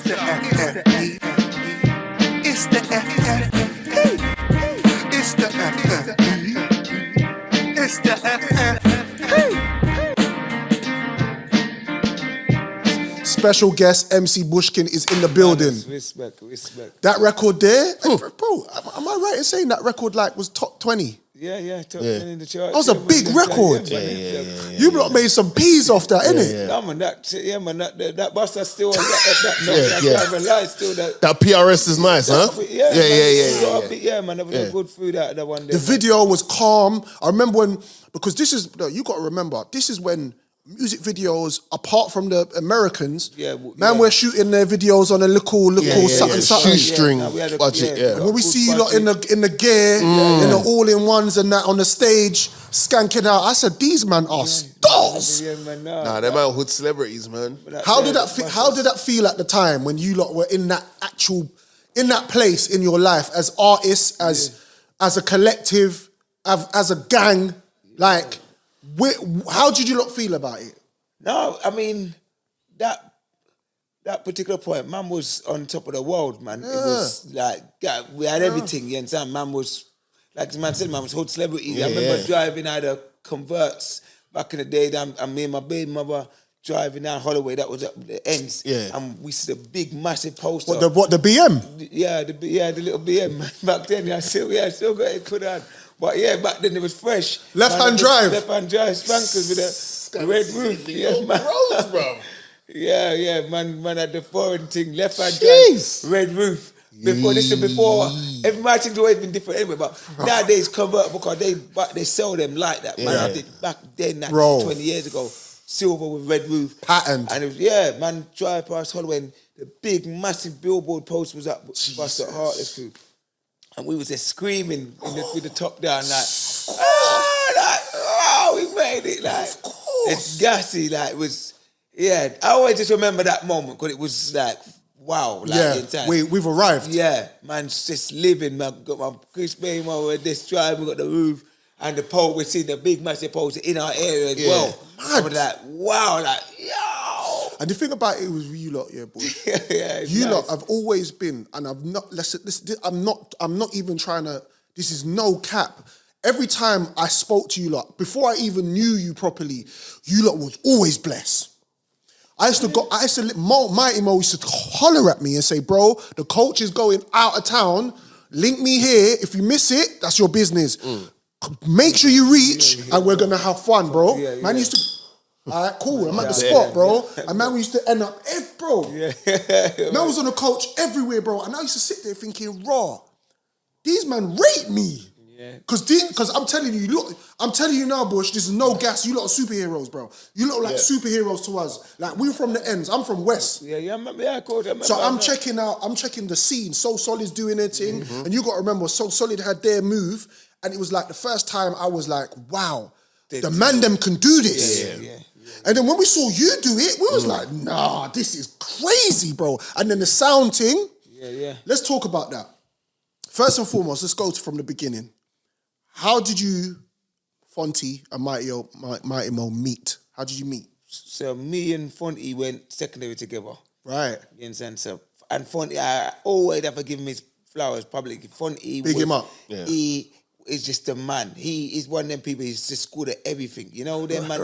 the FFE. It's the FFE. It's the FFE. It's the FFE. Special guest MC Bushkin is in the building. Respect. That record there, bro, am I right in saying that record like was top 20? Yeah, top 10 in the charts. That was a big record. You lot made some peas off that, innit? No, man, that Buster still that light still that PRS is nice, huh? Yeah, man, that was a good food out of that one day. The video was calm. I remember when, because this is, you got to remember, this is when music videos, apart from the Americans, we're shooting their videos on a little something. Shoestring budget, When we see you lot in the gear, in the all-in-ones and that on the stage, skanking out, I said, these men are stars. Nah, they're my hood celebrities, man. How did that feel at the time when you lot were in that place in your life as artists, as a collective, as a gang, like? How did you lot feel about it? No, I mean, that particular point, man was on top of the world, man. Yeah. It was like, we had everything, you understand? Man was, like the man said, man was hood celebrity. I remember driving out of Converts back in the day, and me and my baby mother driving down Holloway, that was at the ends. Yeah. And we see the big, massive poster. What, the BM? Yeah, the little BM. Back then, I still got it put on. But yeah, back then it was fresh. Left-hand drive, spankers with a red roof. Yeah, man. Rolls, bro. Yeah, man had the foreign thing, left-hand drive, red roof. Before every matching's always been different anyway, but nowadays convertible because they sell them like that. Man, I did back then, 20 years ago, silver with red roof. Patterned. And it was, man, drive past Holloway and the big, massive billboard post was up, Buster Heartless crew. And we was just screaming with the top down, we made it, like, it's gassy, like, it was, I always just remember that moment, because it was like, wow. Like, we've arrived. Yeah, man's just living, man, got my Chris Bain, we're just driving, we got the roof, and the pole, we see the big, massive poles in our area as well. I was like, wow, like, yo. And the thing about it was you lot, boy. You lot have always been, and I've not. I'm not even trying to. This is no cap. Every time I spoke to you lot, before I even knew you properly, you lot was always blessed. Mighty Mo used to holler at me and say, "Bro, the coach is going out of town. Link me here. If you miss it, that's your business. Make sure you reach, and we're gonna have fun, bro." Man used to. All right, cool. I'm at the spot, bro. And man, we used to end up, bro. Man was on the coach everywhere, bro. And I used to sit there thinking, raw, these men rate me. Because I'm telling you now, Bush, this is no gas. You lot are superheroes, bro. You lot are like superheroes to us. Like, we're from the ends. I'm from West. Cool. So I'm checking the scene. So Solid's doing their thing. And you got to remember, So Solid had their move. And it was like the first time I was like, wow, the man them can do this. And then when we saw you do it, we was like, nah, this is crazy, bro. And then the sound thing, let's talk about that. First and foremost, let's go from the beginning. How did you, Fonty and Mighty Mo meet? How did you meet? So me and Fonty went secondary together. Right. You understand? So, and Fonty, I always have to give him his flowers publicly. Fonty, big him up. He is just a man. He is one of them people, he's just good at everything. You know, that man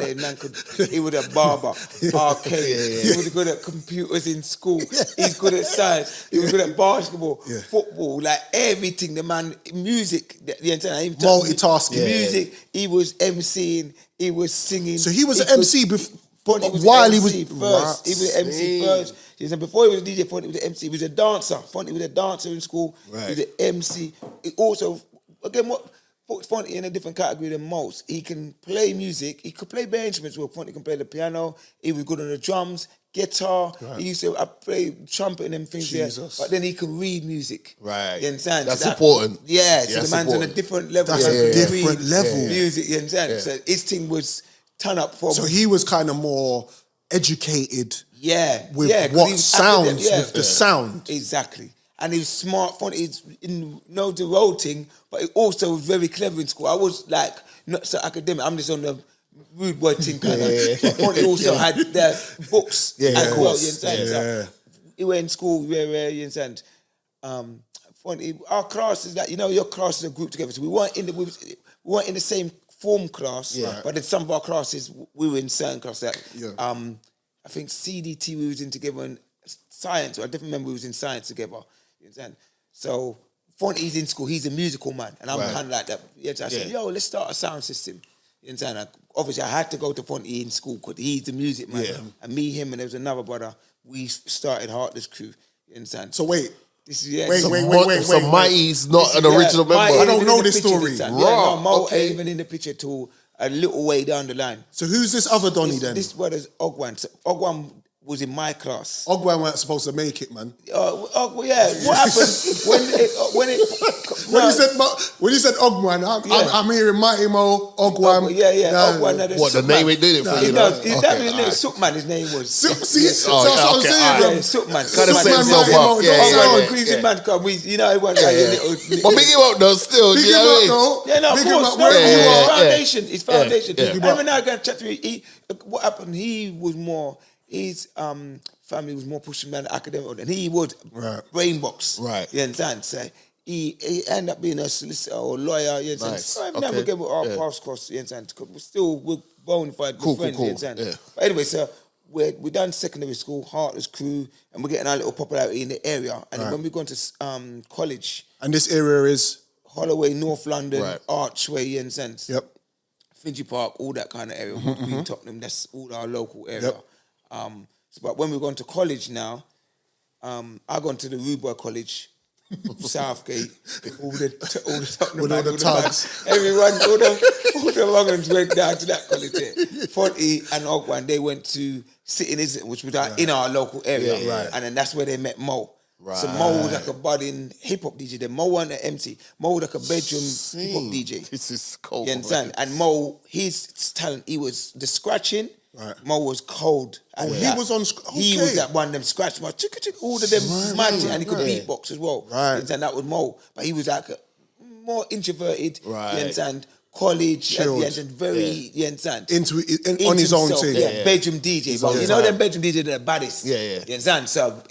he was a barber, arcade, he was good at computers in school, he's good at science, he was good at basketball, football, like everything. The man, music, you understand? Multitasking. Music, he was MCing, he was singing. So he was an MC before. While he was first, he was an MC first. You know, before he was a DJ, Fonty was an MC. He was a dancer. Fonty was a dancer in school. Right. He was an MC. He also, again, what puts Fonty in a different category than most. He can play music. He could play bare instruments. Well, Fonty can play the piano. He was good on the drums, guitar. Right. He used to play trumpet and them things there. But then he can read music. Right. You understand? That's important. Yeah. So the man's on a different level. That's a different level. Music. You understand? Yeah. So his thing was turn up for. So he was kind of more educated. With what sounds, with the sound. Exactly. And he was smart, funny, he knows the road thing, but he also was very clever in school. I was like, not so academic, I'm just on the rude boy thing kind of. But Fonty also had the books as well, you understand? So he went in school, you understand? Funny, our classes, that your classes are grouped together. So we weren't in the same form class, but in some of our classes, we were in certain classes. I think CDT we was in together, and science, or I definitely remember we was in science together. You understand? So Fonty's in school, he's a musical man, and I'm kind of like that. So I said, yo, let's start a sound system. You understand? Obviously, I had to go to Fonty in school because he's the music man. And me, him, and there was another brother, we started Heartless Crew. You understand? So wait. This is, Wait. So Mighty's not an original member. I don't know this story. No, Mo ain't even in the picture at all. A little way down the line. So who's this other Donny then? This brother's Ogwan. So Ogwan was in my class. Ogwan weren't supposed to make it, man. What happened when you said Ogwan, I'm hearing Mighty Mo, Ogwan. Ogwan. What, the name ain't doing it for you? That was his name. Sookman, his name was. See, that's what I'm saying, bro. Sookman. Kind of set himself up. Greasy man come. Everyone like a little. But big him up though, still. Big him up though. Yeah, no, of course. It's foundation. Every now and again, chat to me. What happened? He was more. His family was more pushing down the academic, and he was brainbox. Right. You understand? So he ended up being a solicitor or lawyer. You understand? Nice. So I never get with our paths crossed. You understand? We're bona fide friends. You understand? Yeah. But anyway, so we done secondary school, Heartless Crew, and we're getting our little popularity in the area. And then when we go to college, and this area is Holloway, North London, Archway. You understand? Yep. Finchley Park, all that kind of area. Woodgreen, Tottenham. That's all our local area. But when we're going to college now, I gone to the Rude Boy College, Southgate, all the Tottenham, all the tugs. Everyone, all the Ruggans went down to that college there. Fonty and Ogwan, they went to Sitting Islington, which was in our local area. And then that's where they met Mo. Right. So Mo was like a budding hip-hop DJ. Then Mo wasn't an MC. Mo was like a bedroom hip-hop DJ. This is cold. You understand? And Mo, his talent, he was the scratching. Right. Mo was cold. He was on. He was that one of them scratch. All of them magic, and he could beatbox as well. Right. And that was Mo, but he was like more introverted. Right. You understand? College, and very. You understand? Into on his own thing. Bedroom DJ. But you know them bedroom DJ, they're the baddest. Yeah. You understand? So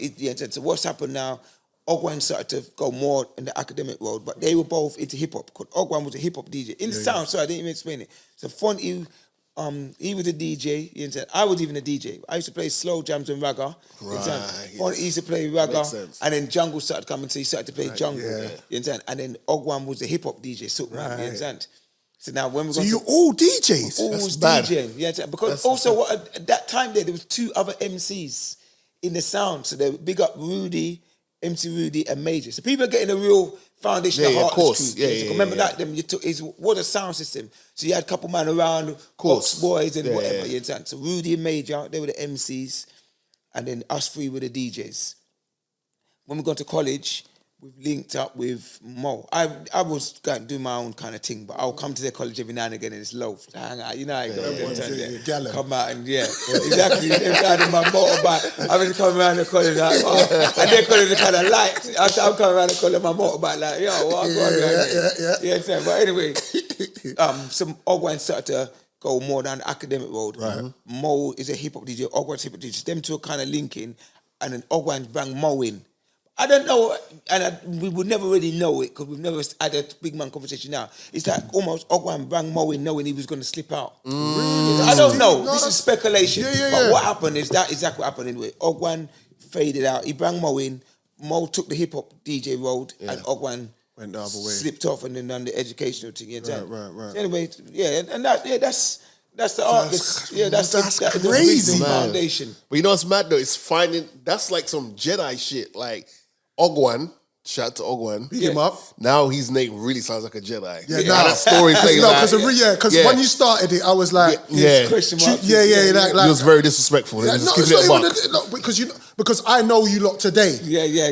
so what's happened now? Ogwan started to go more in the academic world, but they were both into hip hop. Ogwan was a hip hop DJ in the sound. Sorry, I didn't even explain it. So Fonty. He was a DJ. You understand? I was even a DJ. I used to play slow jams and ragga. Right. He used to play ragga, and then jungle started coming, so he started to play jungle. Yeah. You understand? And then Ogwan was a hip hop DJ. So you understand? So now when we you all DJs, all was DJing. You understand? Because at that time there was two other MCs in the sound. So they big up Rudy, MC Rudy, and Major. So people are getting a real foundation of course. Remember that them what a sound system. So you had a couple man around, Box Boys and whatever. You understand? So Rudy and Major, they were the MCs, and then us three were the DJs. When we got to college, we've linked up with Mo. I was going to do my own kind of thing, but I'll come to their college every now and again and it's low. Hang out, you know, I go come out and exactly. They're riding my motorbike. I've been coming around the college like, and their college are kind of light. I'm coming around the college on my motorbike like, yo, what I'm going on? Yeah. But anyway, some Ogwan started to go more down the academic road. Right. Mo is a hip hop DJ. Ogwan's hip hop DJ. Them two are kind of linking, and then Ogwan bring Mo in. I don't know, and we would never really know it because we've never had a big man conversation now. It's like almost Ogwan bang Mo in knowing he was going to slip out. I don't know. This is speculation. But what happened is that exactly what happened anyway. Ogwan faded out. He bang Mo in. Mo took the hip-hop DJ road and Ogwan went the other way. Slipped off and then done the educational thing. Right. So anyway, and that's the artist. That's crazy, the foundation. But you know what's mad though? It's finding, that's like some Jedi shit. Like, Ogwan, shout out to Ogwan. Pick him up. Now his name really sounds like a Jedi. That story plays because when you started it, I was like, He was very disrespectful. Because I know you lot today.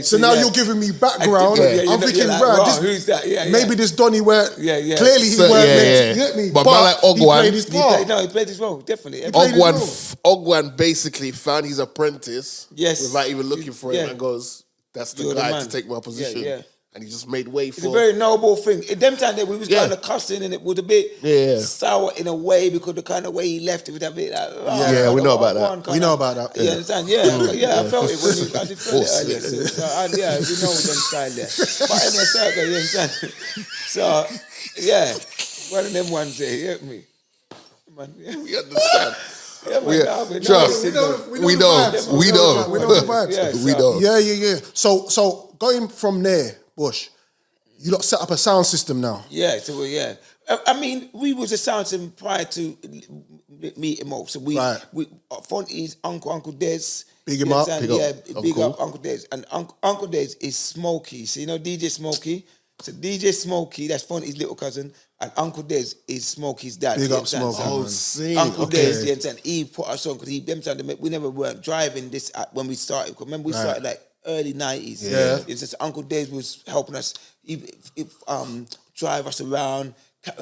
So now you're giving me background. I'm thinking, who's that? Maybe this Donny where clearly he weren't meant to get me. But man like Ogwan, he played his part. He played his role, definitely. Ogwan basically found his apprentice without even looking for him and goes, that's the guy to take my position. and he just made way for. It's a very noble thing. At them time, we was kind of cussing, and it was a bit sour in a way because the kind of way he left it was a bit like. We know about that. We know about that. You understand? Yeah, I felt it when I did feel it earlier. So, we know them style there. But in a circle, you understand? So, yeah, one of them ones there, you get me? Man, We understand. Yeah, man, Trust. We know the vibes. We know. Yeah. So going from there, Bush, you lot set up a sound system now. Yeah, so yeah. I mean, we was a sound system prior to meeting Mo. So we Fonty's Uncle Des. Big him up. Big up Uncle Des. And Uncle Des is Smokey. So you know DJ Smokey? So DJ Smokey, that's Fonty's little cousin. And Uncle Des is Smokey's dad. Big up Smokey. Uncle Des, and he put us on because we never weren't driving this when we started. Remember, we started like early 90s. Yeah. It's just Uncle Des was helping us drive us around,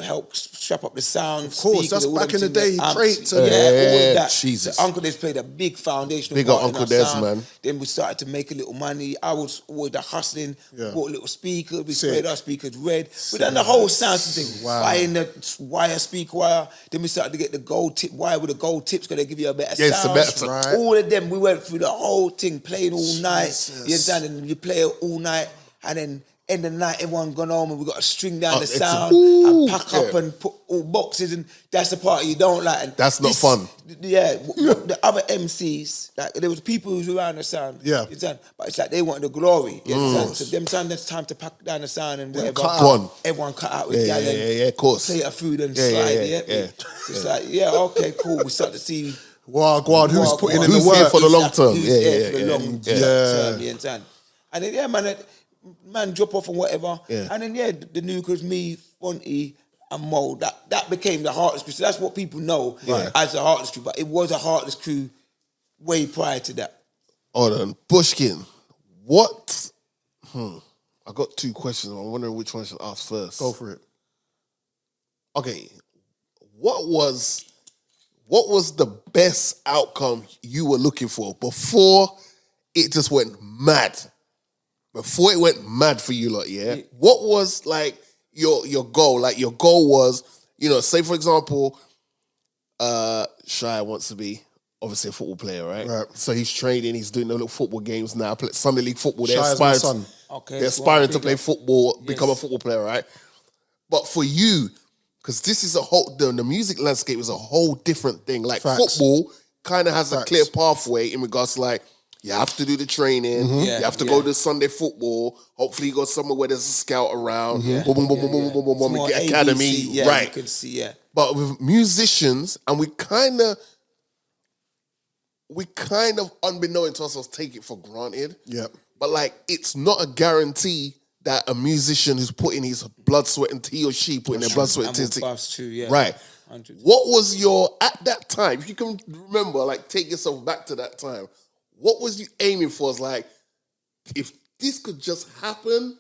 help strap up the sound. Of course, speakers, that's back in the day, crates and all of that. Jesus. So Uncle Des played a big foundational Big part up in Uncle our Des, sound. man. Then we started to make a little money. I was always hustling, bought a little speaker, we sprayed our speakers red. We done the whole sound thing. Wow. Buying the wire, speaker wire. Then we started to get the gold tip wire with the gold tips because they give you a better Yes, sound. the better. Right. All of them, we went through the whole thing, playing all night. Jesus. You understand? And you play it all night, and then end of the night, everyone gone home, and we got to string down the sound and pack up and put all boxes, and that's the part you don't like. And that's not fun. Yeah, the other MCs, like there was people who was around the sound. Yeah. You understand? But it's like they wanted the glory. You understand? So them time, there's time to pack down the sound and whatever. Everyone cut out with yeah, of course. Play it through and slide. So it's like, okay, cool. We start to see. Who's putting in the Who's work here for the long term? Who's here for the long term? You understand? And then man drop off and whatever. Yeah. And then the nukers, me, Fonty, and Mo, that became the Heartless Crew. So that's what people know as the Heartless Crew. But it was a Heartless Crew way prior to that. Hold on. Bushkin, what? I got two questions. I'm wondering which one I should ask first. Go for it. Okay. What was the best outcome you were looking for before it just went mad? Before it went mad for you lot, what was like your goal? Like your goal was, say for example, Shia wants to be obviously a football player, right? So he's training, he's doing the little football games now, Sunday League football. They're aspiring, they're aspiring to play football, become a football player, right? But for you, because this is the music landscape is a whole different thing. Like football kind of has a clear pathway in regards to like, you have to do the training. You have to go to Sunday football. Hopefully, you go somewhere where there's a scout around. Boom, boom, boom, boom, boom, boom, boom. Get academy, right? You can see, But with musicians, and we kind of, unbeknown to ourselves, take it for granted. Yep. But like, it's not a guarantee that a musician who's putting his blood, sweat, and he or she putting their blood, sweat, and tears. Right. 100. What was at that time? If you can remember, like, take yourself back to that time. What was you aiming for? It's like, if this could just happen,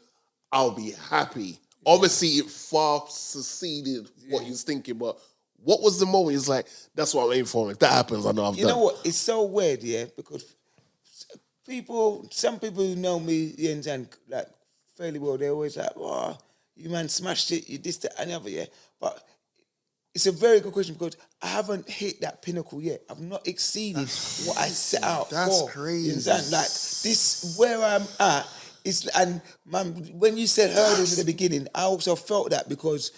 I'll be happy. Obviously, it far succeeded what you was thinking, but what was the moment? It's like, that's what I'm aiming for. If that happens, I know I've done. You know what? It's so weird, because some people who know me, and like fairly well, they're always like, "Oh, you man smashed it, you this, that, and the other, But it's a very good question because I haven't hit that pinnacle yet. I've not exceeded what I set out for. That's crazy. You understand? Like this, where I'm at is, and man, when you said hurdles at the beginning, I also felt that because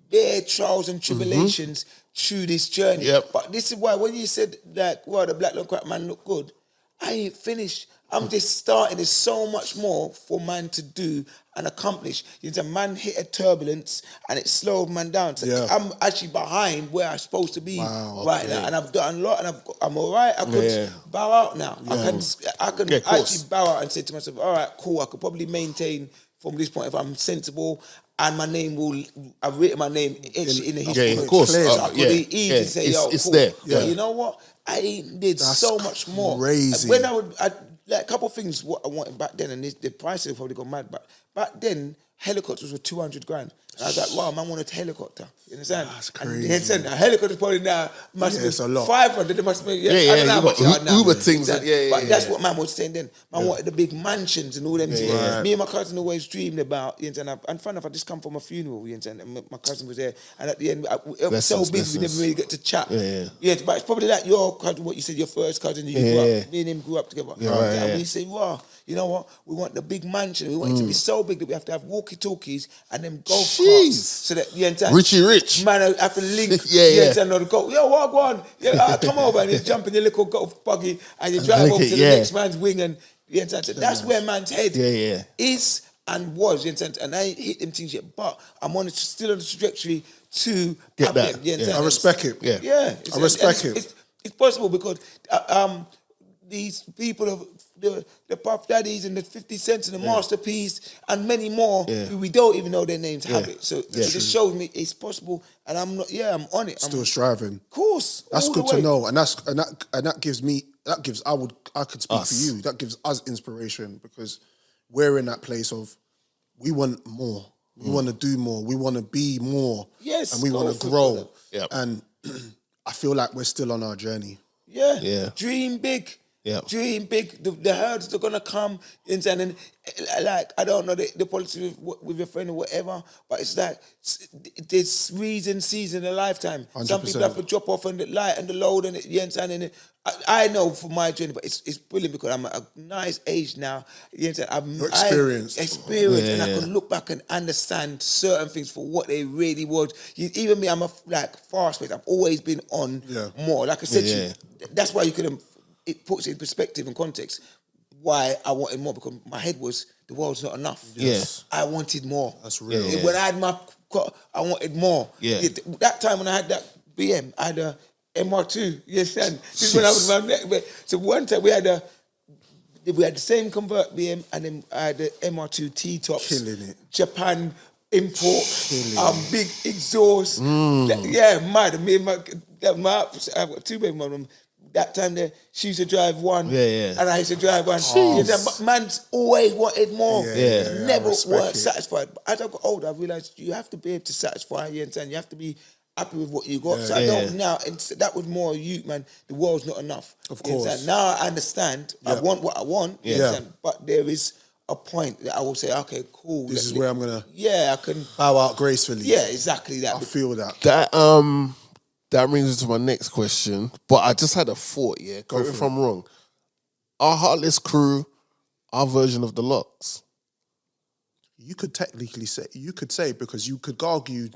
their trials and tribulations through this journey. But this is why when you said like, "Well, the black look crap man look good," I ain't finished. I'm just starting. There's so much more for man to do and accomplish. You know, man hit a turbulence and it slowed man down. So I'm actually behind where I'm supposed to be now. And I've done a lot and I'm all right. I could bow out now. I can actually bow out and say to myself, all right, cool, I could probably maintain from this point if I'm sensible and my name I've written my name in the history. Yeah, of course. So I could be easy to say, yo, it's cool. there. But you know what? I did so much more. Crazy. When like a couple of things what I wanted back then, and the prices have probably gone mad, but back then helicopters were 200 grand. And I was like, wow, man, want a helicopter. You understand? That's And crazy. you understand? A helicopter probably now must be it's a lot. 500. It must be, Yeah, I don't know how you much got they are now. Uber things. Exactly. Yeah, But that's what man was saying then. Man wanted the big mansions and all them things. Right. Me and my cousin always dreamed about, you understand? And fun enough, I just come from a funeral, you understand? And my cousin was there. And at the end, it was so busy, we never really get to chat. Yeah, but it's probably like your cousin, what you said, your first cousin, you grew up, me and him grew up together. And we say, wow, you know what? We want the big mansion. We want it to be so big that we have to have walkie-talkies and then golf carts. So that, you understand? Richie Rich. Man, I have to link. Yeah. Or go, yo, what, go on? Yeah, come over, and you jump in your little golf buggy and you drive over to the next man's wing, and you understand? So that's where man's head is and was. You understand? And I ain't hit them things yet, but I'm still on the trajectory to get that. I respect it. Yeah, I respect it. It's possible because these people of the Puff Daddies and the 50 Cents and the Masterpiece and many more who we don't even know their names have it. So it just shows me it's possible, and I'm not. Yeah, I'm on it. Still striving. Of course, that's good to know, and that gives me. That gives I could speak for you. That gives us inspiration because we're in that place of we want more. We want to do more. We want to be more. Yes, and we want to grow. Yep. And I feel like we're still on our journey. Yeah. Dream big. Yeah. Dream big. The herds are gonna come and like I don't know the policy with your friend or whatever, but it's like there's season, a lifetime. 100%. Some people have to drop off on the light and the load and you understand. And I know for my journey, but it's brilliant because I'm at a nice age now. You understand? You're experienced. And I can look back and understand certain things for what they really was. Even me, I'm fast paced. I've always been on more. Like I said to you, that's why you couldn't. It puts it in perspective and context why I wanted more, because my head was the world's not enough. Yes. I wanted more. That's real. When I had my car, I wanted more. That time when I had that BM, I had a MR2. You understand? This is when I was my neck. So one time we had the same convert BM, and then I had the MR2 T-tops. Killing it. Japan import, big exhaust. Mad. Me and I've got two baby mothers. That time there, she used to drive one, and I used to drive one. But man's always wanted more. Never weren't satisfied. But as I got older, I realised you have to be able to satisfy. You understand? You have to be happy with what you got. So I don't now. And that was more you, man. The world's not enough. Of course. Understand? Now I understand. I want what I want. You understand? But there is a point that I will say, okay, cool. This is where I'm gonna. I can bow out gracefully. Yeah, exactly that. I feel that. That brings us to my next question, but I just had a thought, Go if I'm wrong. Our Heartless Crew, our version of the Locks. You could technically say, because you could argue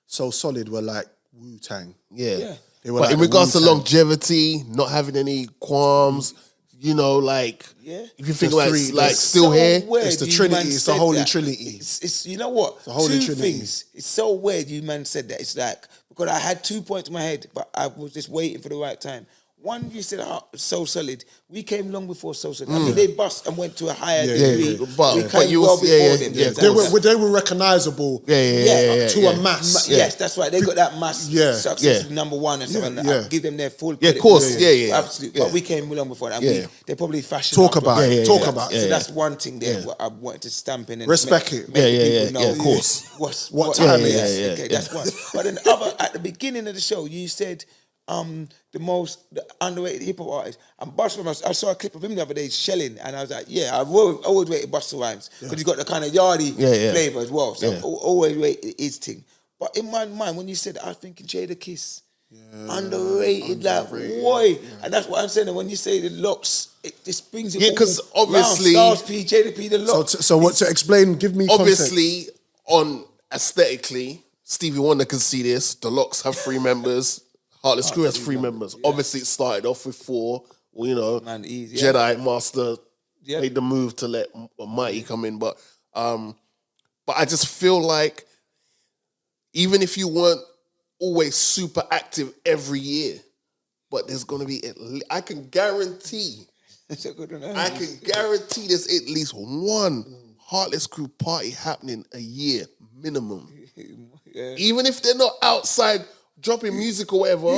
So Solid were like Wu-Tang. Yeah. They were but like in regards to Wu-Tang. longevity, not having any qualms, if you think about it, like still so here, it's the Trinity, it's the Holy Trinity. It's you know what? The Holy Two Trinity. things. It's so weird you man said that. It's like, because I had 2 points in my head, but I was just waiting for the right time. One, you said So Solid. We came long before So Solid. I mean, they bust and went to a higher degree. But we came you well was- before them. They were recognisable to a mass. Yes, that's right. They got that mass success number one and stuff. And I give them their full credit. of course. Absolutely. But we came long before that. They probably fashioned Talk about it. So that's one thing there. What I wanted to stamp in and respect it. make people know. Of course. What time it it is. is. Okay, that's one. But then at the beginning of the show, you said the underrated hip hop artist. And Busta Rhymes, I saw a clip of him the other day shelling, and I was like, I've always rated Busta Rhymes because he's got the kind of yardy flavour as well. So I've always rated his thing. But in my mind, when you said, I was thinking Jada Kiss. Underrated, like, boy. And that's what I'm saying. And when you say the Locks, it just brings it all because obviously round. Stars P, Jada P, the Locks. So what to explain? Give me obviously on aesthetically, Stevie Wonder can see this. The Locks have 3 members. Heartless Crew has 3 members. Obviously, it started off with 4. Jedi Master made the move to let Mighty come in, but I just feel like even if you weren't always super active every year, but there's gonna be I can guarantee there's at least one Heartless Crew party happening a year minimum. Even if they're not outside dropping music or whatever,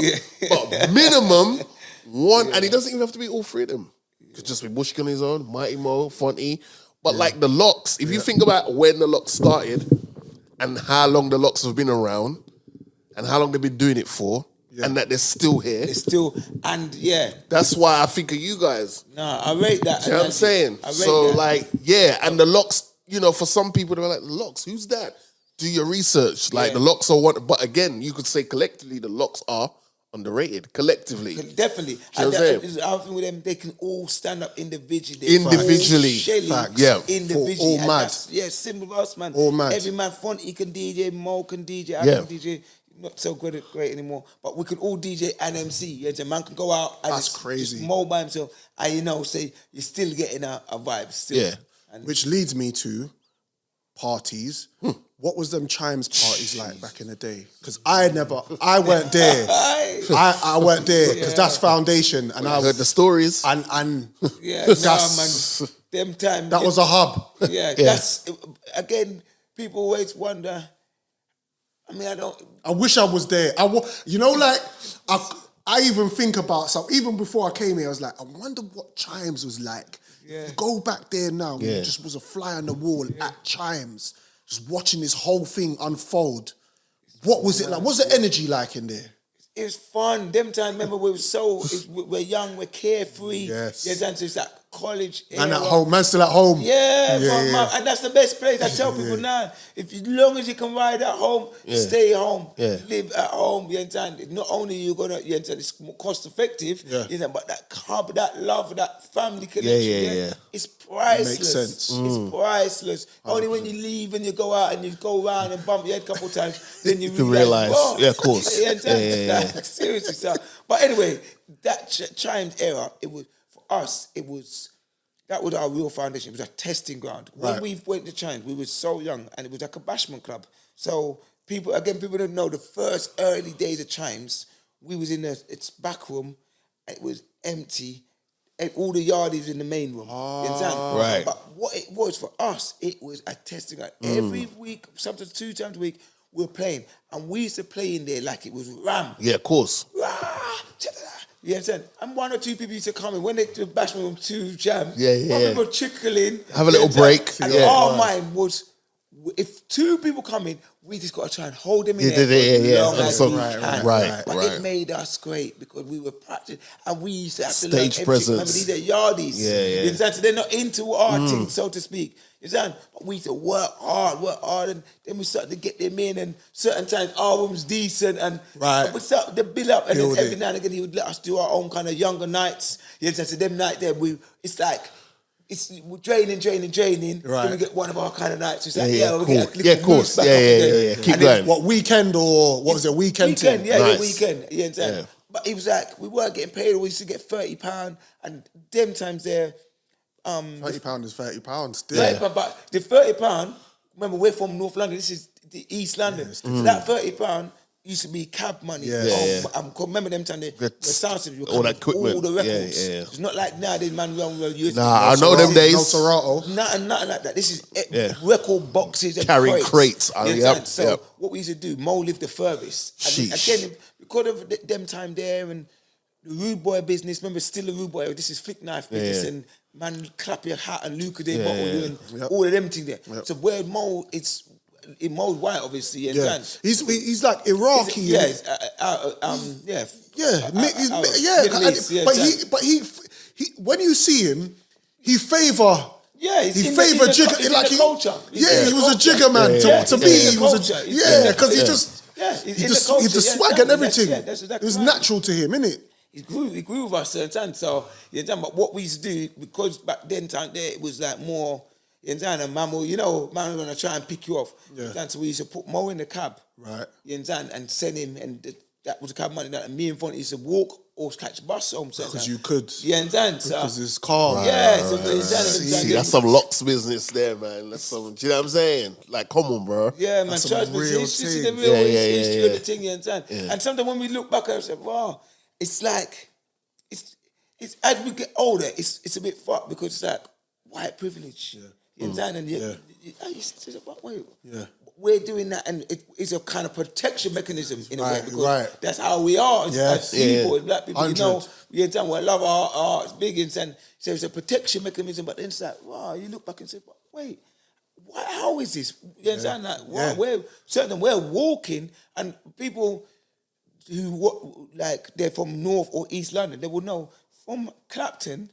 but minimum one, and it doesn't even have to be all 3 of them. It could just be Bushkin on his own, Mighty Mo, Fonty. But like the locks, if you think about when the locks started and how long the locks have been around and how long they've been doing it for, and that they're still here. It's still, and that's why I think of you guys. Nah, I rate that. You know what I'm saying? So like, and the locks, you know, for some people they're like, locks, who's that? Do your research. Like the locks are one, but again, you could say collectively the locks are underrated. Collectively. Definitely. You know and I think with them, they can all stand up individually. Individually. Individually. All mad. Same with us, man. All mad. Every man, Fonty can DJ, Mo can DJ, I can DJ. Not so great anymore, but we could all DJ and MC. Yeah, the man can go out and that's crazy. Just Mo by himself, and say you're still getting a vibe. Still. Yeah. Which leads me to parties. What was them chimes parties like back in the day? Because I weren't there. I weren't there because that's foundation, and I heard the stories. And man. Them time that was a hub. That's again. People always wonder. I mean, I wish I was there. I even think about something. Even before I came here, I was like, I wonder what Chimes was like. Yeah. Go back there now. Yeah. Just was a fly on the wall at Chimes, just watching this whole thing unfold. What was it like? What's the energy like in there? It was fun. Them times, remember, we're young, we're carefree. Yes. Yeah, it's like college. Man at home, man still at home. And that's the best place. I tell people now, as long as you can ride at home, stay home, live at home. You understand? Not only you're gonna, you understand, it's more cost effective. You know, but that carb, that love, that family connection, it's priceless. Makes sense. It's priceless. Only when you leave and you go out and you go around and bump your head a couple of times, then you realize. Of course. Seriously, so. But anyway, that Chimes era, it was for us. That was our real foundation. It was a testing ground. When we went to Chimes, we were so young, and it was like a bashment club. So people don't know the first early days of Chimes. We was in its back room. It was empty. And all the yardies in the main room. Right. But what it was for us, it was a testing ground. Every week, sometimes 2 times a week, we were playing. And we used to play in there like it was Ram. Yeah, of course. You understand? And 1 or 2 people used to come in. When they did Bashment Room 2 jam, people trickle in. Have a little break. And our mind was, if 2 people come in, we just got to try and hold them in there for as long as we can. But it made us great because we were practicing and we used to have to learn stage presence. Remember, these are yardies. You understand? So they're not into our thing, so to speak. You understand? But we used to work hard, and then we started to get them in, and certain times our room's decent, and we started to build up, and then every now and again he would let us do our own kind of younger nights. You understand? So them night there, it's like, we're draining. Then we get one of our kind of nights. It's like, cool. We get a little Of course. boost back up again. Keep going. What weekend or what was it? Weekend. Weekend. Nice. Weekend. You understand? But it was like we weren't getting paid. We used to get £30, and them times there. £30 is £30. But the £30. Remember, we're from North London. This is the East London. So that £30 used to be cab money. Remember them time the sound system, all that equipment, all the records. It's not like nowadays, man. I know them days. No Serato. Nothing like that. This is record boxes and carrying crates. So what we used to do, Mo lived the furthest. And again, because of them time there and the rude boy business. Remember, still a rude boy. This is flick knife business and man clap your hat and Luca Day bottle and all of them things there. So where Mo, Mo's white, obviously. And he's like Iraqi. But he when you see him, he favor. Yeah, he favor jigger. Like he was a jigger man to me. He was because he just swag and everything. It was natural to him, innit? He grew with us certain times. So but what we used to do, because back then time there it was like more. And man was gonna try and pick you off. So we used to put Mo in the cab. And send him, and that was the cab money. And me and Fonty used to walk or catch a bus home. Because you could. Because it's calm. See, that's some locks business there, man. That's some. Do you know what I'm saying? Like, come on, bro. Yeah, man. Trust me. It's the real history of the thing. You understand? And sometimes when we look back, I say, wow, it's like it's as we get older, it's a bit fucked because it's like white privilege. You understand? And we're doing that, and it is a kind of protection mechanism in a way, because right. that's how we are as people, as black people. 100. You know, we understand. I love our arts, big, and so it's a protection mechanism. But then it's like, wow, you look back and say, wait, how is this? You understand that? Wow, we're walking, and people who they're from North or East London, they will know. From Clapton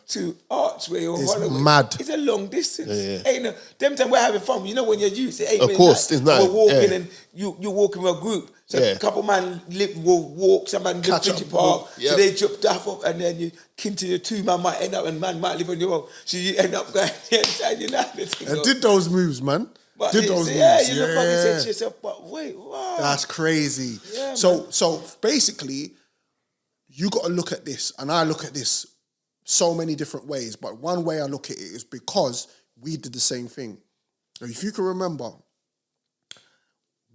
to Archway or Holloway, mad. It's a long distance. Ain't no, them time we're having fun. You know when you're used, it ain't of really course, like, it's not. we're walking and you're walking with a group. So a couple man will walk, somebody live Fiji Park, so they jump off, and then you continue. 2 man might end up, and man might live on your own. So you end up going inside United. And did those moves, man. But did those moves. Yeah, you look back and say to yourself, but wait, wow. That's crazy. Yeah, so basically, you got to look at this, and I look at this so many different ways, but one way I look at it is because we did the same thing. Now, if you can remember,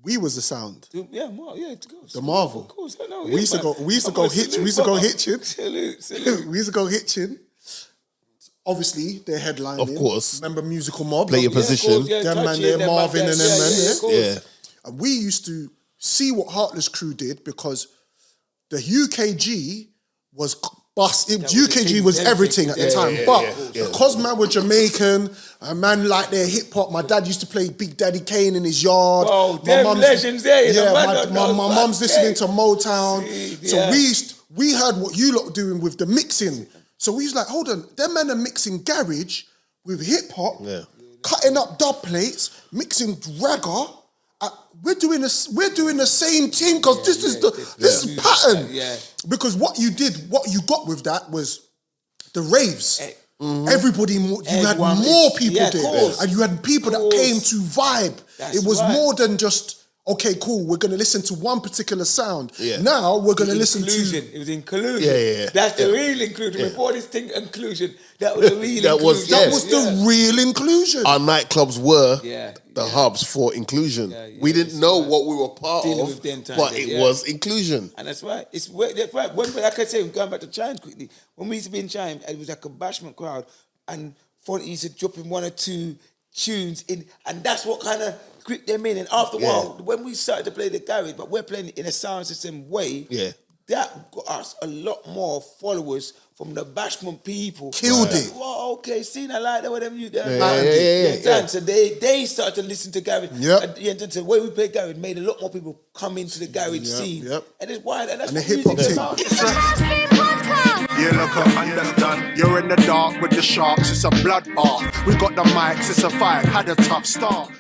we was the sound. Yeah, to go. The Marvel. Of course, I know. We used to go hitching. Salute. We used to go hitching. Obviously, they're headlining. Of course. Remember Musical Mob? Play your position. Them man there, Marvin and them man there. Yeah. And we used to see what Heartless Crew did, because the UKG was UKG was everything at the time. But because man were Jamaican, and man like their hip hop, my dad used to play Big Daddy Kane in his yard. Oh, them legends there. Yeah, my mum's listening to Motown. So we heard what you lot doing with the mixing. So we was like, hold on, them men are mixing garage with hip hop, cutting up dub plates, mixing ragga. We're doing the same thing, because this is pattern. Because what you got with that was the raves. Everybody, you had more people there, and you had people that came to vibe. It was more than just, okay, cool, we're going to listen to one particular sound. Now we're going to listen to... It was inclusion. That's the real inclusion. Before this thing, inclusion, that was the real inclusion. That was the real inclusion. Our nightclubs were the hubs for inclusion. We didn't know what we were part of, but it was inclusion. And that's right. That's right. Like I say, going back to Chime quickly, when we used to be in Chime, it was like a bashment crowd, and Fonty used to drop in 1 or 2 tunes in, and that's what kind of gripped them in. And after a while, when we started to play the garage, but we're playing it in a sound system way, that got us a lot more followers from the bashment people. Killed it. Wow, okay, seen I like that with them. So they started to listen to garage. And the way we play garage made a lot more people come into the garage scene. And it's wild. And that's the what hip hop music's thing. about. You look up, understand. You're in the dark with the sharks, it's a bloodbath. We got the mics, it's a fight, had a tough start.